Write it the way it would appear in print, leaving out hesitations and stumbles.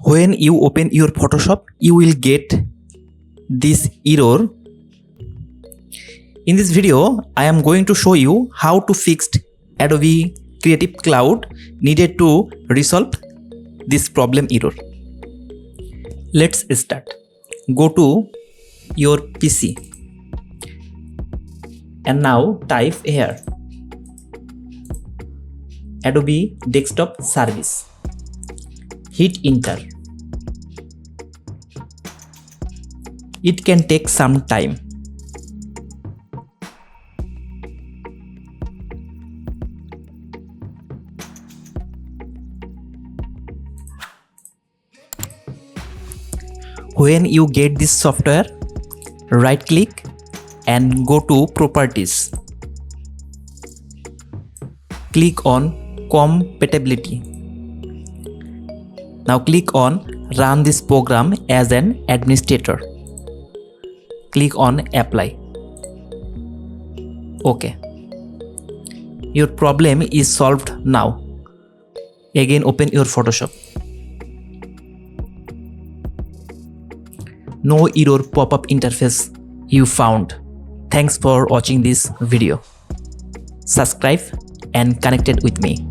When you open your Photoshop, you will get this error. In this video, I am going to show you how to fix Adobe Creative Cloud needed to resolve this problem error. Let's start. Go to your PC and now type here Adobe Desktop Service. Hit enter. It can take some time. When you get this software, right click and go to Properties. Click on Compatibility. Now click on Run this program as an administrator. Click on Apply. OK. Your problem is solved now. Again open your Photoshop. No error pop-up interface you found. Thanks for watching this video. Subscribe and connected with me.